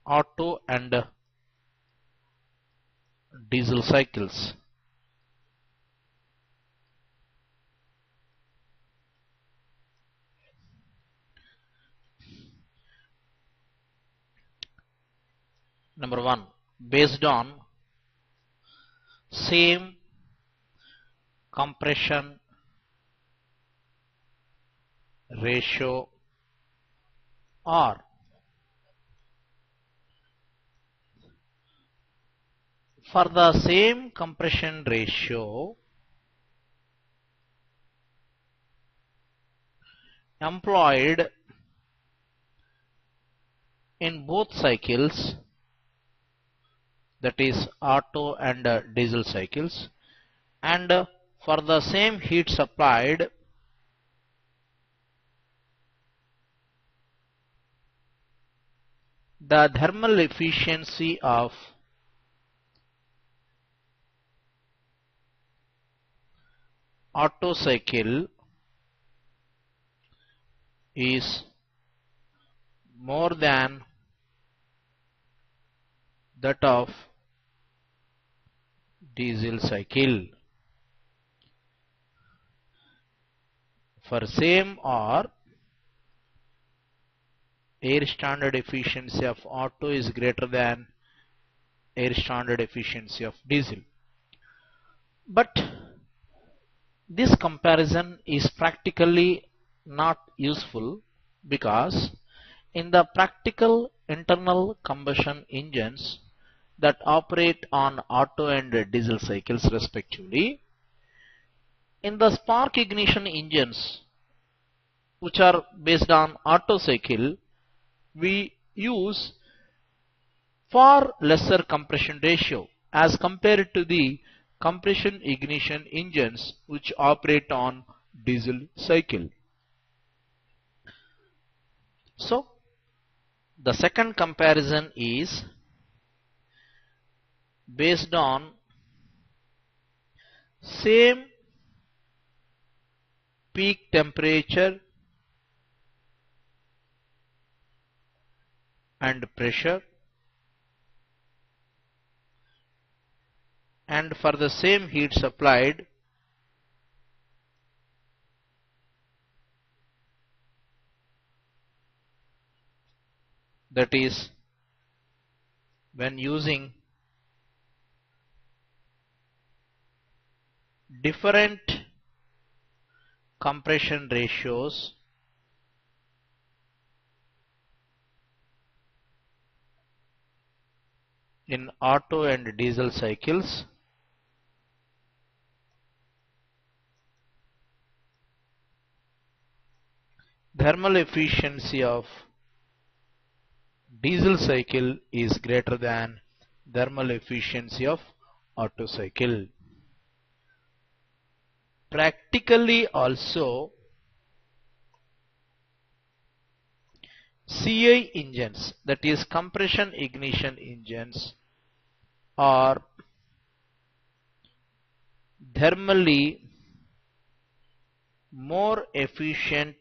Otto and diesel cycles. Number 1, based on same compression ratio or for the same compression ratio employed in both cycles, that is Otto and diesel cycles, and for the same heat supplied the thermal efficiency of Otto cycle is more than that of diesel cycle. For same or air standard efficiency of Otto is greater than air standard efficiency of diesel. But this comparison is practically not useful because in the practical internal combustion engines that operate on Otto and diesel cycles respectively, in the spark ignition engines which are based on Otto cycle, we use far lesser compression ratio as compared to the compression ignition engines which operate on diesel cycle. So the second comparison is based on same peak temperature and pressure and for the same heat supplied that is when using different compression ratios in Otto and diesel cycles, thermal efficiency of diesel cycle is greater than thermal efficiency of Otto cycle. Practically also, CI engines, that is compression ignition engines, are thermally more efficient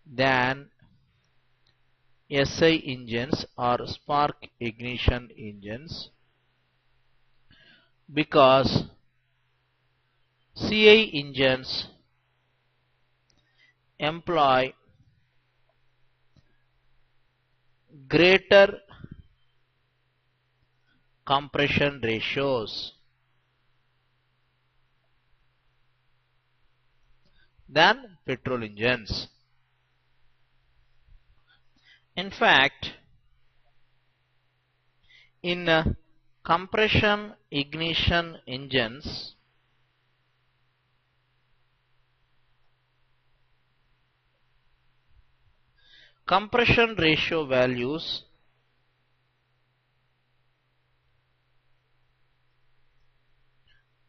than SI engines or spark ignition engines because CI engines employ greater compression ratios than petrol engines. In fact, in compression ignition engines, compression ratio values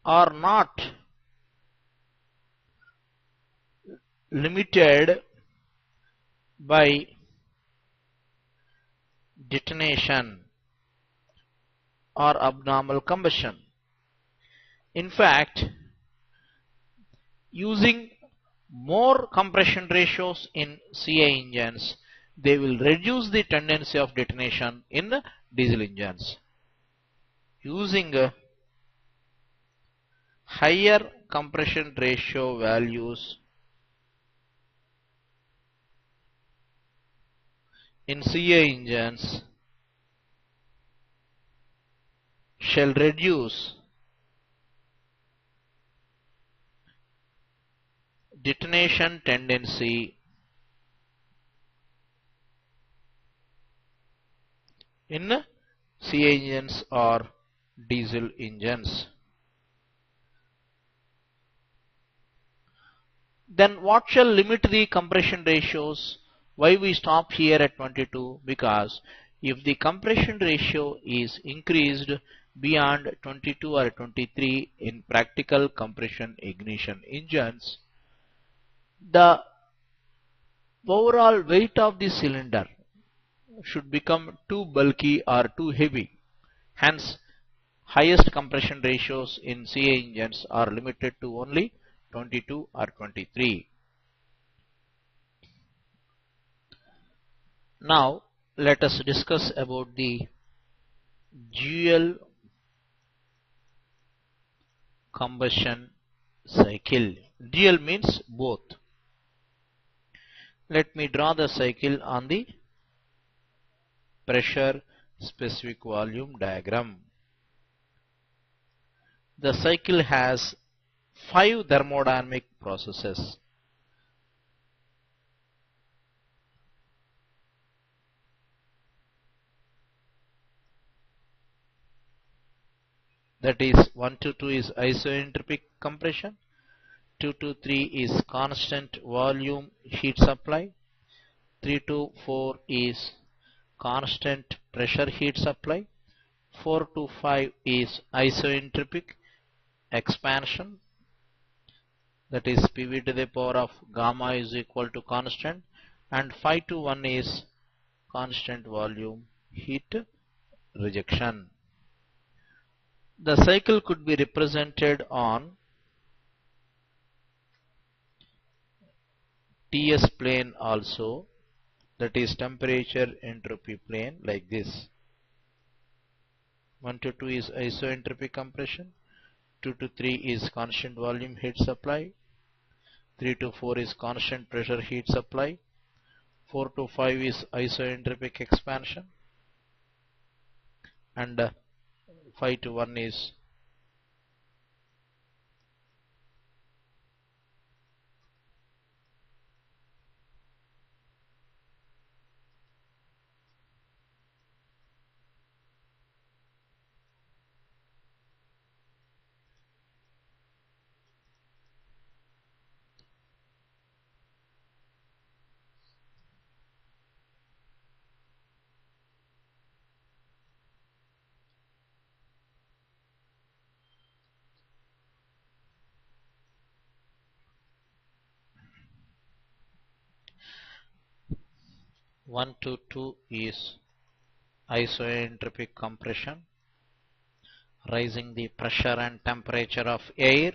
are not limited by detonation or abnormal combustion. In fact, using more compression ratios in CI engines they will reduce the tendency of detonation in diesel engines. Using higher compression ratio values in CA engines shall reduce detonation tendency in CA engines or diesel engines. Then what shall limit the compression ratios? Why we stop here at 22? Because if the compression ratio is increased beyond 22 or 23 in practical compression ignition engines, the overall weight of the cylinder should become too bulky or too heavy. Hence, highest compression ratios in CA engines are limited to only 22 or 23. Now, let us discuss about the dual combustion cycle. Dual means both. Let me draw the cycle on the pressure specific volume diagram. The cycle has 5 thermodynamic processes. That is 1 to 2 is isoentropic compression, 2 to 3 is constant volume heat supply, 3 to 4 is constant pressure heat supply, 4 to 5 is isoentropic expansion, that is PV to the power of gamma is equal to constant, and 5 to 1 is constant volume heat rejection. The cycle could be represented on TS plane also, that is temperature entropy plane, like this. 1 to 2 is isoentropic compression, 2 to 3 is constant volume heat supply, 3 to 4 is constant pressure heat supply, 4 to 5 is isoentropic expansion, and 5 to 1 is one to 2 is isoentropic compression, raising the pressure and temperature of air.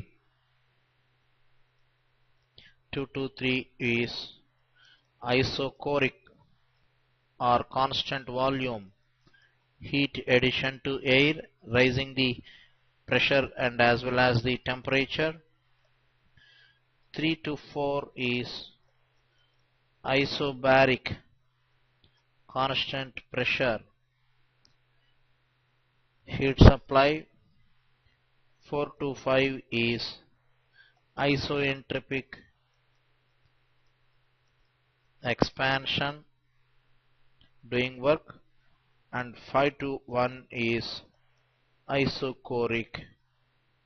2 to 3 is isochoric or constant volume heat addition to air, raising the pressure and as well as the temperature. 3 to 4 is isobaric constant pressure heat supply. 4 to 5 is isoentropic expansion doing work, and 5 to 1 is isochoric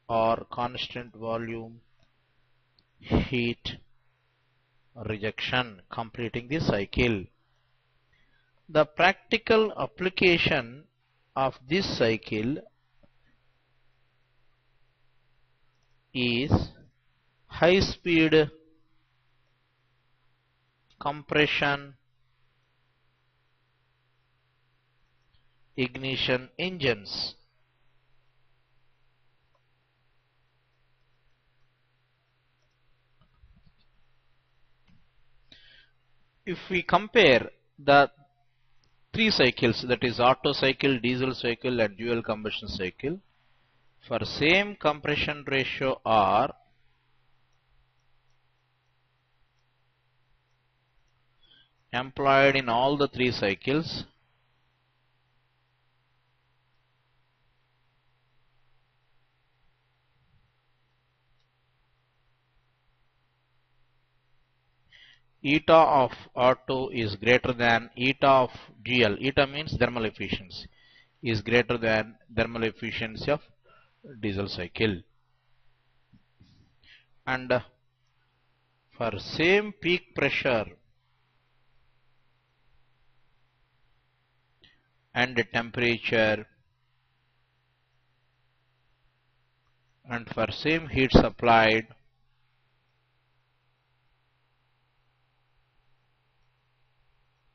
or constant volume heat rejection, completing the cycle. The practical application of this cycle is high speed compression ignition engines. If we compare the three cycles, that is Otto cycle, diesel cycle and dual combustion cycle, for same compression ratio are employed in all the three cycles, eta of Otto is greater than eta of GL. Eta means thermal efficiency, is greater than thermal efficiency of diesel cycle. And for same peak pressure and temperature and for same heat supplied,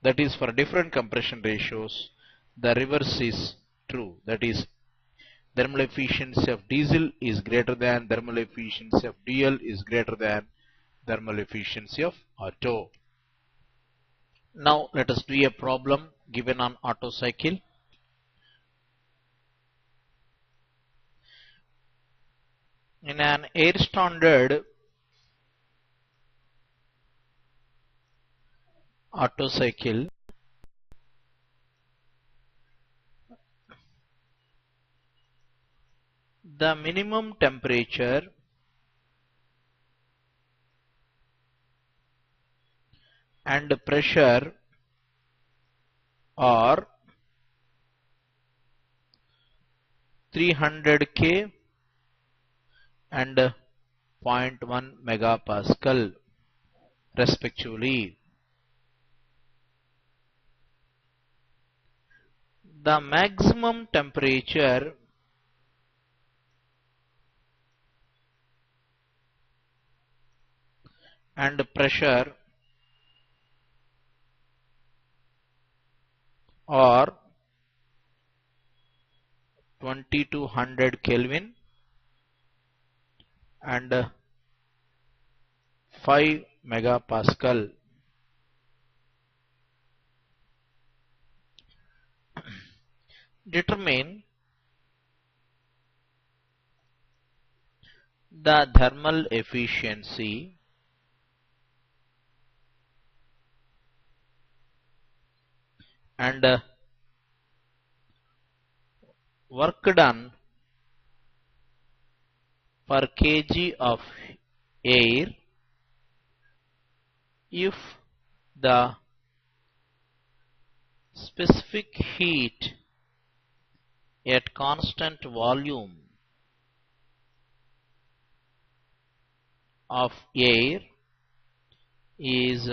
that is for different compression ratios, the reverse is true. That is, thermal efficiency of diesel is greater than thermal efficiency of DL is greater than thermal efficiency of Otto. Now let us do a problem given on Otto cycle. In an air standard Otto cycle, the minimum temperature and pressure are 300 K and 0.1 megapascal respectively. The maximum temperature and pressure are 2200 Kelvin and 5 megapascal. Determine the thermal efficiency and work done per kg of air if the specific heat at constant volume of air is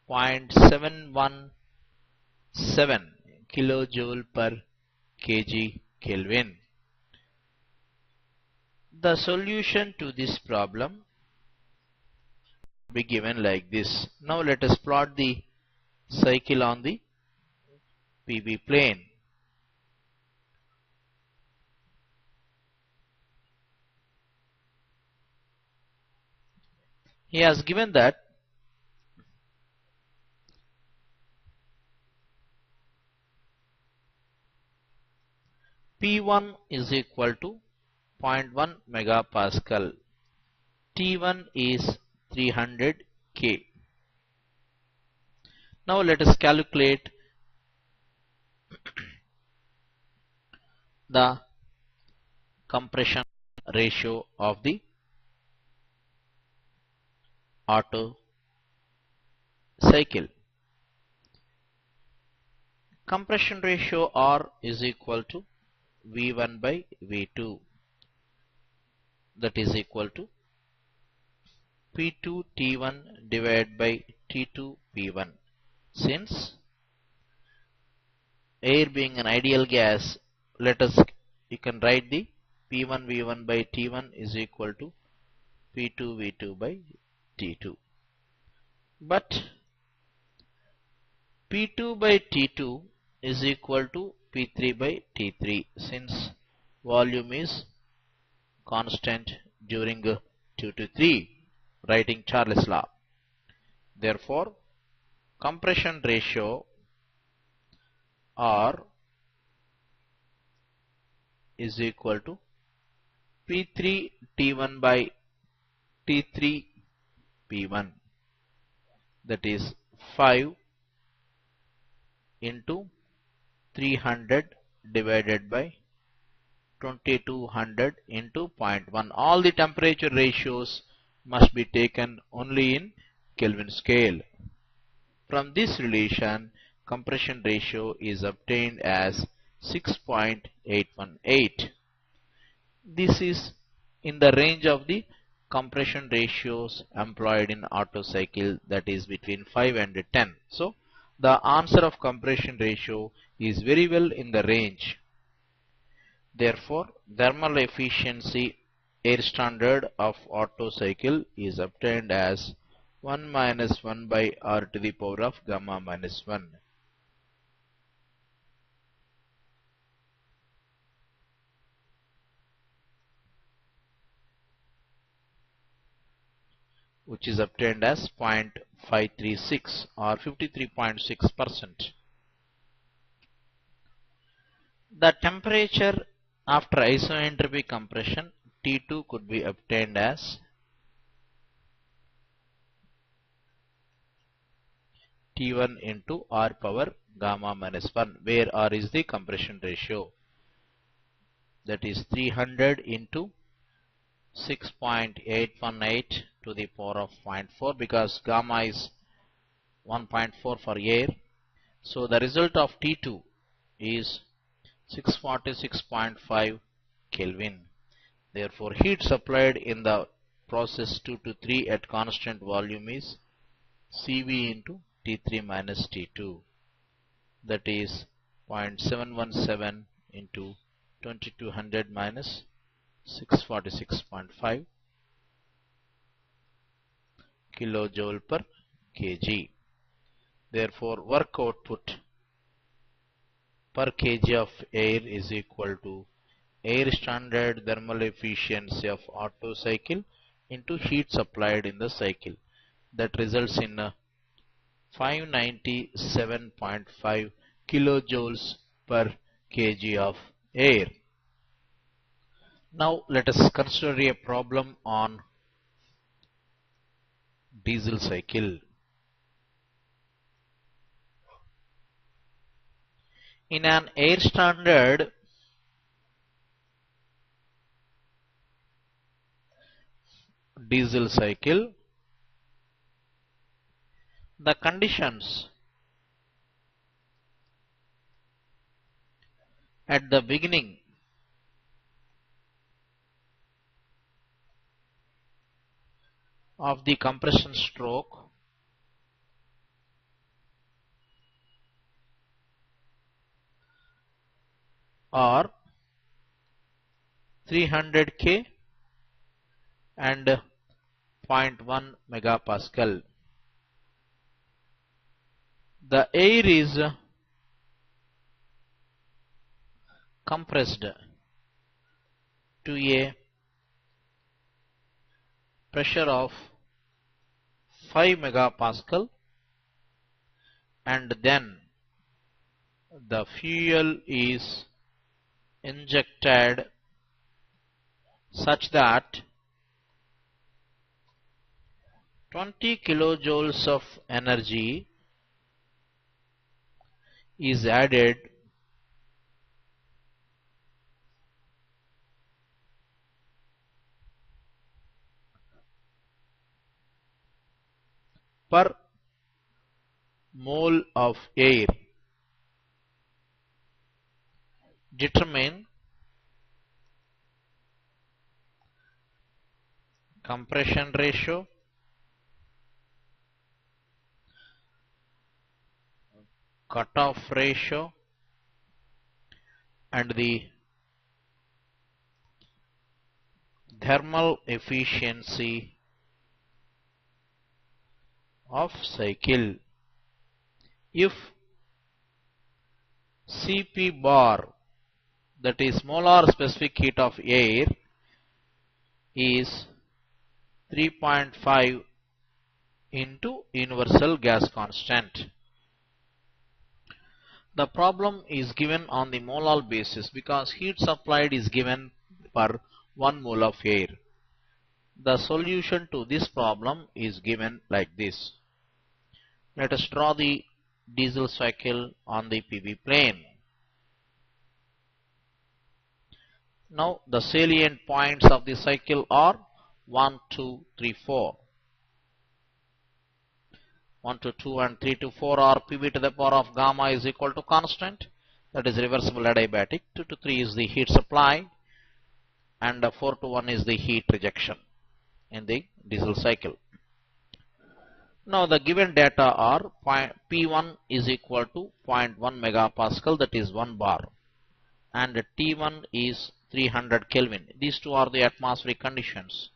0.717 kilojoule per kg Kelvin. The solution to this problem will be given like this. Now let us plot the cycle on the PV plane. He has given that P1 is equal to 0.1 megapascal, T1 is 300 K. Now let us calculate the compression ratio of the Otto cycle. Compression ratio R is equal to V1 by V2, that is equal to P2 T1 divided by T2 P1. Since air being an ideal gas, you can write the P1 V1 by T1 is equal to P2 V2 by T2. But P2 by T2 is equal to P3 by T3 since volume is constant during 2 to 3, writing Charles' law. Therefore, compression ratio R is equal to P3 T1 by T3 P1, that is 5 into 300 divided by 2200 into 0.1. All the temperature ratios must be taken only in Kelvin scale. From this relation, compression ratio is obtained as 6.818. This is in the range of the compression ratios employed in Otto cycle, that is between 5 and 10. So the answer of compression ratio is very well in the range. Therefore, thermal efficiency air standard of Otto cycle is obtained as 1 minus 1 by R to the power of gamma minus 1. Which is obtained as 0.536 or 53.6%. The temperature after isoentropy compression T2 could be obtained as T1 into R power gamma minus 1, where R is the compression ratio. That is 300 into 6.818 to the power of 0.4, because gamma is 1.4 for air. So the result of T2 is 646.5 Kelvin. Therefore, heat supplied in the process 2 to 3 at constant volume is Cv into T3 minus T2, that is 0.717 into 2200 minus 646.5 kilojoule per kg. Therefore, work output per kg of air is equal to air standard thermal efficiency of Otto cycle into heat supplied in the cycle. That results in 597.5 kilojoules per kg of air. Now let us consider a problem on diesel cycle. In an air standard diesel cycle, the conditions at the beginning of the compression stroke are 300 K and 0.1 megapascal. The air is compressed to a pressure of 5 megapascal, and then the fuel is injected such that 20 kilojoules of energy is added per mole of air. Determine compression ratio, cutoff ratio, and the thermal efficiency of cycle. If Cp bar, that is molar specific heat of air, is 3.5 into universal gas constant. The problem is given on the molar basis because heat supplied is given per 1 mole of air. The solution to this problem is given like this. Let us draw the diesel cycle on the PV plane. Now the salient points of the cycle are 1, 2, 3, 4. 1 to 2 and 3 to 4 are PV to the power of gamma is equal to constant, that is reversible adiabatic. 2 to 3 is the heat supply, and 4 to 1 is the heat rejection in the diesel cycle. Now the given data are P1 is equal to 0.1 megapascal, that is 1 bar, and T1 is 300 Kelvin. These two are the atmospheric conditions,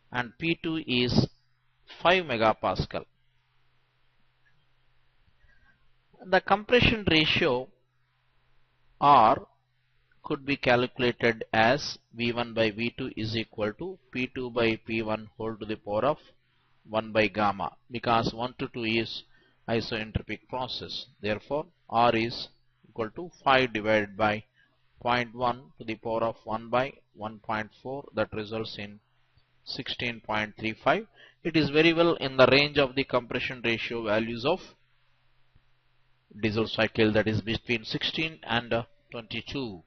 and P2 is 5 megapascal. The compression ratio R could be calculated as V1 by V2 is equal to P2 by P1 whole to the power of 1 by gamma, because 1 to 2 is isoentropic process. Therefore, R is equal to 5 divided by 0.1 to the power of 1 by 1.4, that results in 16.35. It is very well in the range of the compression ratio values of diesel cycle, that is between 16 and 22.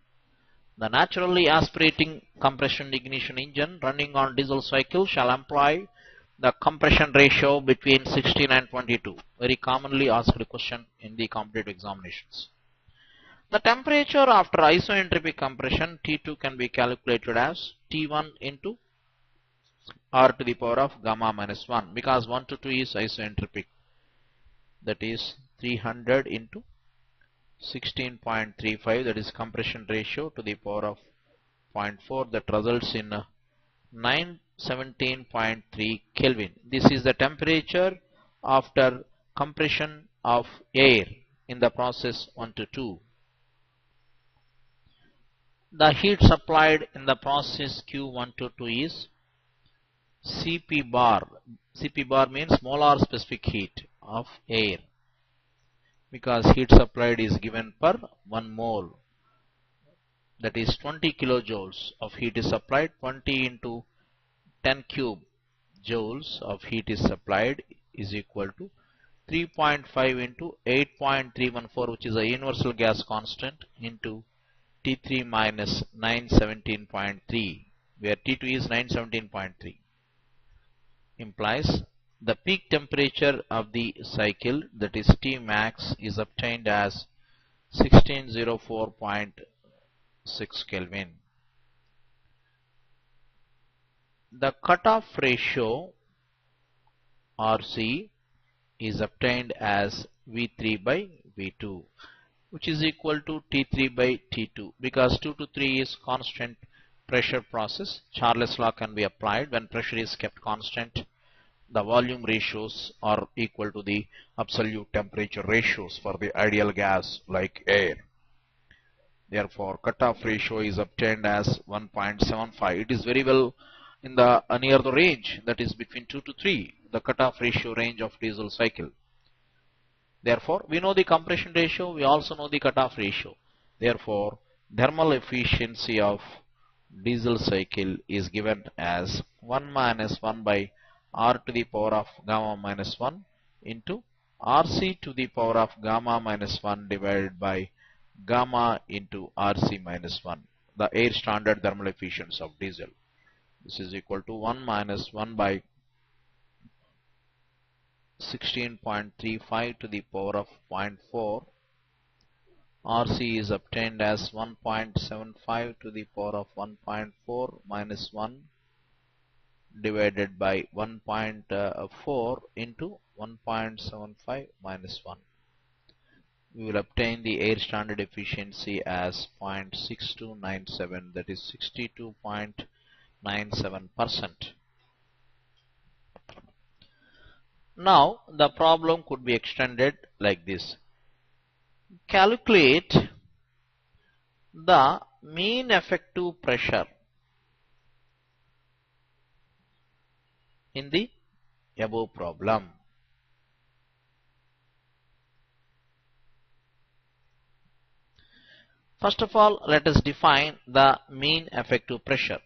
The naturally aspirating compression ignition engine running on diesel cycle shall employ the compression ratio between 16 and 22. Very commonly asked question in the competitive examinations. The temperature after isoentropic compression T2 can be calculated as T1 into R to the power of gamma minus 1, because 1 to 2 is isoentropic, that is 300 into 16.35, that is compression ratio to the power of 0.4, that results in 917.3 Kelvin. This is the temperature after compression of air in the process 1 to 2. The heat supplied in the process Q1 to 2 is Cp bar. Cp bar means molar specific heat of air, because heat supplied is given per 1 mole, that is 20 kilojoules of heat is supplied. 20 into 10 cube joules of heat is supplied is equal to 3.5 into 8.314, which is a universal gas constant, into T3 minus 917.3, where T2 is 917.3, implies the peak temperature of the cycle, that is T max, is obtained as 1604.6 Kelvin. The cutoff ratio RC is obtained as V3 by V2, which is equal to T3 by T2, because 2 to 3 is constant pressure process. Charles law can be applied. When pressure is kept constant, the volume ratios are equal to the absolute temperature ratios for the ideal gas like air. Therefore, cutoff ratio is obtained as 1.75. It is very well in the near the range, that is between 2 to 3, the cutoff ratio range of diesel cycle. Therefore, we know the compression ratio, we also know the cutoff ratio. Therefore, thermal efficiency of diesel cycle is given as 1 minus 1 by R to the power of gamma minus 1 into RC to the power of gamma minus 1 divided by gamma into RC minus 1, the air standard thermal efficiency of diesel. This is equal to 1 minus 1 by 16.35 to the power of 0.4. RC is obtained as 1.75 to the power of 1.4 minus 1 divided by 1.4 into 1.75 minus 1. We will obtain the air standard efficiency as 0.6297, that is 62.97%. Now the problem could be extended like this. Calculate the mean effective pressure in the above problem. First of all, let us define the mean effective pressure.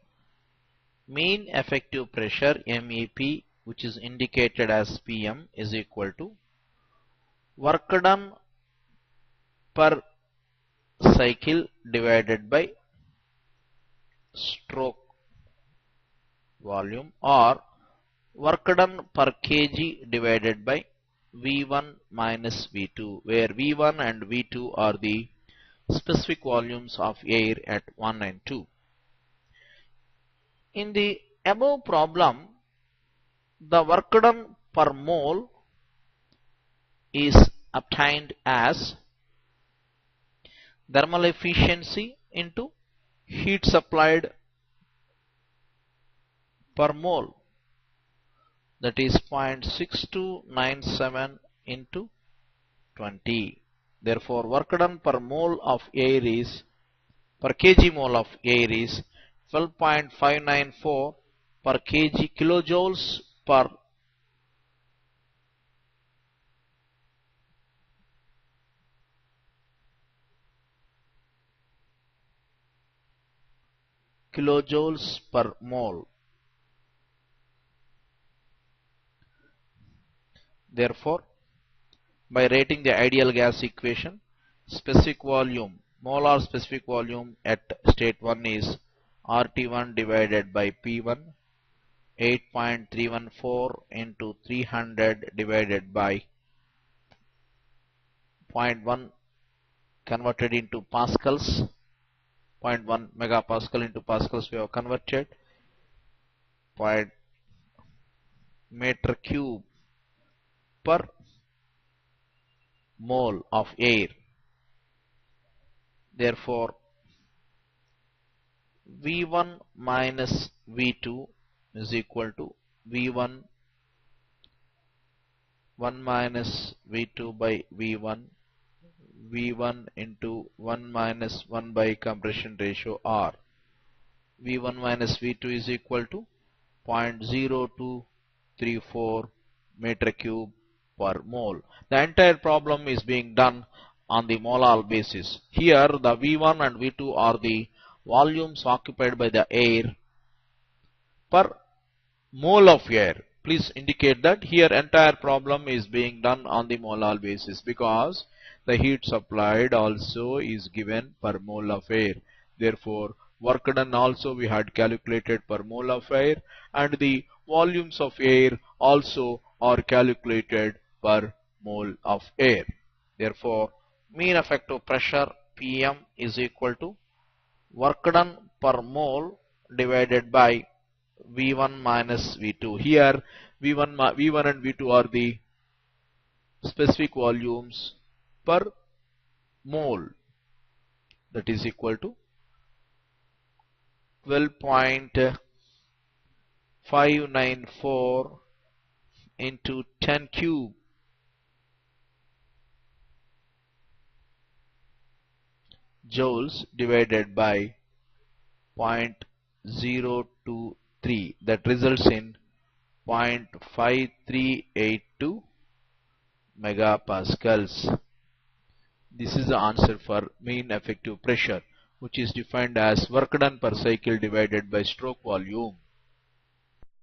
Mean effective pressure MEP, which is indicated as PM, is equal to work done per cycle divided by stroke volume, or work done per kg divided by V1 minus V2, where V1 and V2 are the specific volumes of air at 1 and 2. In the above problem, the work done per mole is obtained as thermal efficiency into heat supplied per mole, that is 0.6297 into 20. Therefore, work done per mole of air is, per kg mole of air is 12.594 per kg kilojoules per mole. Therefore, by rating the ideal gas equation, specific volume, molar specific volume at state 1 is RT1 divided by P1, 8.314 into 300 divided by 0.1 converted into pascals, 0.1 megapascal into pascals we have converted, meter cube per mole of air. Therefore, V1 minus V2 is equal to V1 1 minus V2 by V1, V1 into 1 minus 1 by compression ratio R. V1 minus V2 is equal to 0.0234 meter cube per mole. The entire problem is being done on the molar basis. Here the V1 and V2 are the volumes occupied by the air per mole of air. Please indicate that here entire problem is being done on the molar basis, because the heat supplied also is given per mole of air. Therefore, work done also we had calculated per mole of air, and the volumes of air also are calculated per mole of air. Therefore, mean effective pressure PM is equal to work done per mole divided by V1 minus V2. Here V1 and V2 are the specific volumes per mole, that is equal to 12.594 into 10 cube joules divided by 0.023, that results in 0.5382 megapascals. This is the answer for mean effective pressure, which is defined as work done per cycle divided by stroke volume.